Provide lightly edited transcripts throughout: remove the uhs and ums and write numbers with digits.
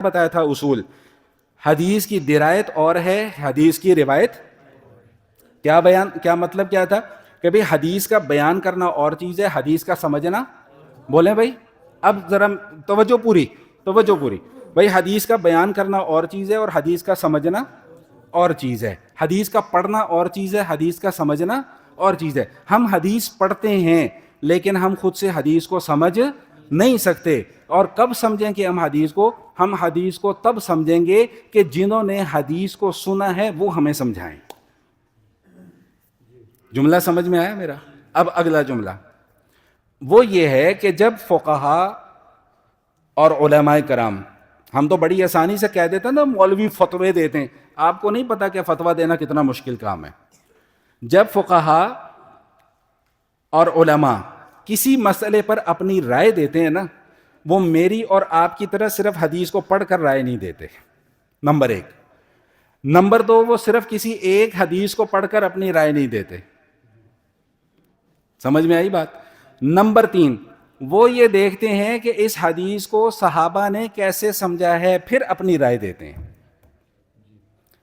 بتایا تھا اصول. حدیث کی درایت اور ہے, حدیث کی روایت کیا مطلب کیا تھا کہ بھئی حدیث کا بیان کرنا اور چیز ہے, حدیث کا سمجھنا, بولیں بھائی اب ذرا توجہ پوری بھائی, حدیث کا بیان کرنا اور چیز ہے اور حدیث کا سمجھنا اور چیز ہے. حدیث کا پڑھنا اور چیز ہے, حدیث کا سمجھنا اور چیز ہے. ہم حدیث پڑھتے ہیں لیکن ہم خود سے حدیث کو سمجھ نہیں سکتے. اور کب سمجھیں کہ ہم حدیث کو تب سمجھیں گے کہ جنہوں نے حدیث کو سنا ہے وہ ہمیں سمجھائیں. جملہ سمجھ میں آیا میرا؟ اب اگلا جملہ وہ یہ ہے کہ جب فقہا اور علماء کرام, ہم تو بڑی آسانی سے کہہ دیتے ہیں نا مولوی فتوے دیتے ہیں, آپ کو نہیں پتا کہ فتویٰ دینا کتنا مشکل کام ہے. جب فقہا اور علماء کسی مسئلے پر اپنی رائے دیتے ہیں نا, وہ میری اور آپ کی طرح صرف حدیث کو پڑھ کر رائے نہیں دیتے, نمبر ایک. نمبر دو, وہ صرف کسی ایک حدیث کو پڑھ کر اپنی رائے نہیں دیتے. سمجھ میں آئی بات؟ نمبر تین, وہ یہ دیکھتے ہیں کہ اس حدیث کو صحابہ نے کیسے سمجھا ہے, پھر اپنی رائے دیتے ہیں.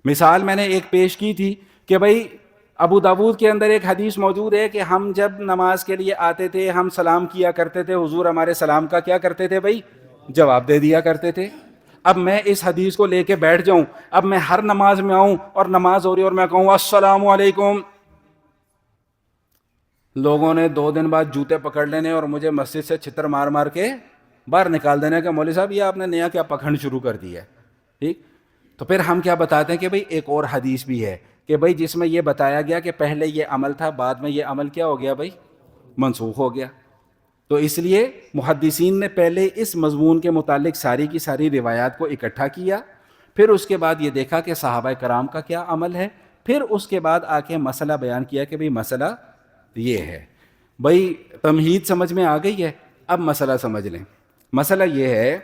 مثال میں نے ایک پیش کی تھی کہ بھئی ابو داود کے اندر ایک حدیث موجود ہے کہ ہم جب نماز کے لیے آتے تھے ہم سلام کیا کرتے تھے, حضور ہمارے سلام کا کیا کرتے تھے بھئی, جواب دے دیا کرتے تھے. اب میں اس حدیث کو لے کے بیٹھ جاؤں, اب میں ہر نماز میں آؤں اور نماز ہو رہی اور میں کہوں السلام علیکم, لوگوں نے 2 دن بعد جوتے پکڑ لینے اور مجھے مسجد سے چھتر مار مار کے باہر نکال دینے کہ مولوی صاحب یہ آپ نے نیا کیا پکھنڈ شروع کر دیا ہے. ٹھیک, تو پھر ہم کیا بتاتے ہیں کہ بھئی ایک اور حدیث بھی ہے کہ بھئی جس میں یہ بتایا گیا کہ پہلے یہ عمل تھا, بعد میں یہ عمل کیا ہو گیا بھئی, منسوخ ہو گیا. تو اس لیے محدثین نے پہلے اس مضمون کے متعلق ساری کی ساری روایات کو اکٹھا کیا, پھر اس کے بعد یہ دیکھا کہ صحابہ کرام کا کیا عمل ہے, پھر اس کے بعد آ کے مسئلہ بیان کیا کہ بھئی مسئلہ یہ ہے. بھئی تمہید سمجھ میں آ گئی ہے؟ اب مسئلہ سمجھ لیں. مسئلہ یہ ہے,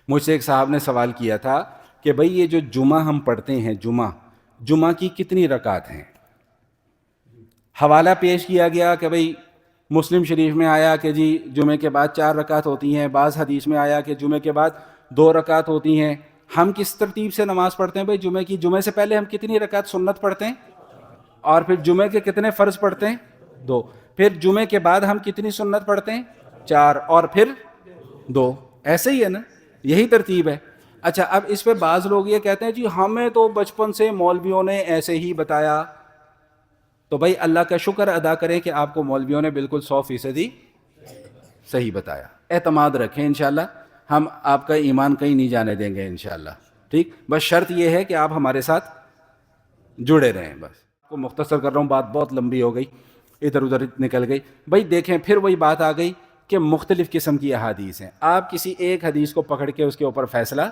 مجھ سے ایک صاحب نے سوال کیا تھا کہ بھئی یہ جو جمعہ ہم پڑھتے ہیں, جمعہ کی کتنی رکعت ہیں؟ حوالہ پیش کیا گیا کہ بھئی مسلم شریف میں آیا کہ جی جمعے کے بعد 4 رکعت ہوتی ہیں, بعض حدیث میں آیا کہ جمعے کے بعد 2 رکعت ہوتی ہیں. ہم کس ترتیب سے نماز پڑھتے ہیں بھئی جمعے کی؟ جمعے سے پہلے ہم کتنی رکعت سنت پڑھتے ہیں, اور پھر جمعے کے کتنے فرض پڑھتے ہیں؟ 2. پھر جمعے کے بعد ہم کتنی سنت پڑھتے ہیں؟ 4, اور پھر 2. ایسے ہی ہے نا, یہی ترتیب ہے. اچھا, اب اس پہ بعض لوگ یہ کہتے ہیں جی ہمیں تو بچپن سے مولویوں نے ایسے ہی بتایا. تو بھائی اللہ کا شکر ادا کریں کہ آپ کو مولویوں نے بالکل 100% صحیح بتایا. اعتماد رکھیں انشاءاللہ, ہم آپ کا ایمان کہیں نہیں جانے دیں گے انشاءاللہ. ٹھیک, بس شرط یہ ہے کہ آپ ہمارے ساتھ جڑے رہیں. بس کو مختصر کر رہا ہوں, بات بہت لمبی ہو گئی, ادھر ادھر نکل گئی. بھائی دیکھیں پھر وہی بات آ گئی کہ مختلف قسم کی احادیث ہیں, آپ کسی ایک حدیث کو پکڑ کے اس کے اوپر فیصلہ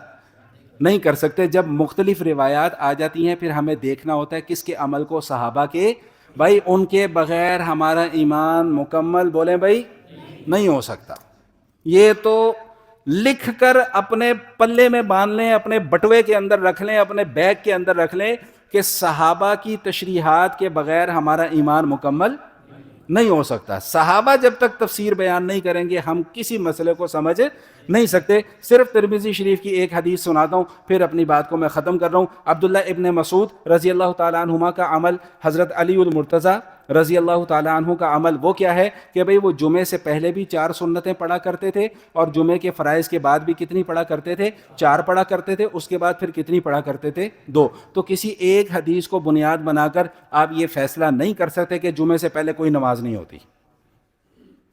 نہیں کر سکتے. جب مختلف روایات آ جاتی ہیں پھر ہمیں دیکھنا ہوتا ہے کس کے عمل کو صحابہ کے, بھائی ان کے بغیر ہمارا ایمان مکمل, بولیں بھائی, نہیں ہو سکتا. یہ تو لکھ کر اپنے پلے میں باندھ لیں, اپنے بٹوے کے اندر رکھ لیں, اپنے بیگ کے اندر رکھ لیں کہ صحابہ کی تشریحات کے بغیر ہمارا ایمان مکمل نہیں ہو سکتا. صحابہ جب تک تفسیر بیان نہیں کریں گے ہم کسی مسئلے کو سمجھ نہیں سکتے. صرف ترمذی شریف کی ایک حدیث سناتا ہوں, پھر اپنی بات کو میں ختم کر رہا ہوں. عبداللہ ابن مسعود رضی اللہ تعالیٰ عنہما کا عمل, حضرت علی المرتضیٰ رضی اللہ تعالیٰ عنہ کا عمل وہ کیا ہے کہ بھئی وہ جمعے سے پہلے بھی 4 سنتیں پڑھا کرتے تھے, اور جمعے کے فرائض کے بعد بھی کتنی پڑھا کرتے تھے؟ 4 پڑھا کرتے تھے. اس کے بعد پھر کتنی پڑھا کرتے تھے؟ 2. تو کسی ایک حدیث کو بنیاد بنا کر آپ یہ فیصلہ نہیں کر سکتے کہ جمعے سے پہلے کوئی نماز نہیں ہوتی.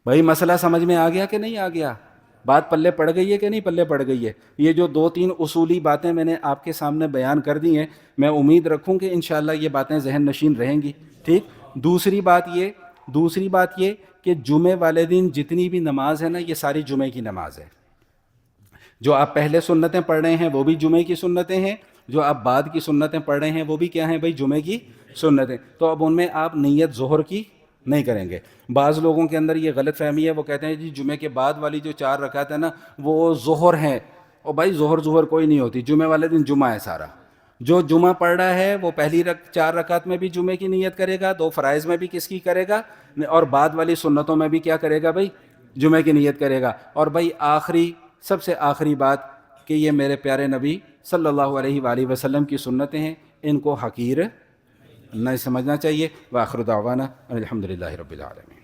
بھائی مسئلہ سمجھ میں آ گیا کہ نہیں آ گیا؟ بات پلے پڑ گئی ہے کہ نہیں پلے پڑ گئی ہے؟ یہ جو 2-3 اصولی باتیں میں نے آپ کے سامنے بیان کر دی ہیں, میں امید رکھوں کہ انشاءاللہ یہ باتیں ذہن نشین رہیں گی. ٹھیک, دوسری بات یہ کہ جمعے والے دن جتنی بھی نماز ہے نا, یہ ساری جمعے کی نماز ہے. جو آپ پہلے سنتیں پڑھ رہے ہیں وہ بھی جمعے کی سنتیں ہیں, جو آپ بعد کی سنتیں پڑھ رہے ہیں وہ بھی کیا ہیں بھائی؟ جمعے کی سنتیں. تو اب ان میں آپ نیت ظہر کی نہیں کریں گے. بعض لوگوں کے اندر یہ غلط فہمی ہے, وہ کہتے ہیں جی جمعے کے بعد والی جو 4 رکعت ہے نا وہ ظہر ہیں. اور بھائی ظہر کوئی نہیں ہوتی, جمعے والے دن جمعہ ہے سارا. جو جمعہ پڑھ رہا ہے وہ پہلی 4 رکعت میں بھی جمعے کی نیت کرے گا, 2 فرائض میں بھی کس کی کرے گا, اور بعد والی سنتوں میں بھی کیا کرے گا بھائی؟ جمعے کی نیت کرے گا. اور بھائی سب سے آخری بات, کہ یہ میرے پیارے نبی صلی اللہ علیہ وآلہ وسلم کی سنتیں ہیں، ان کو حقیر نہیں سمجھنا چاہیے۔ وآخر دعوانا الحمدللہ رب العالمین۔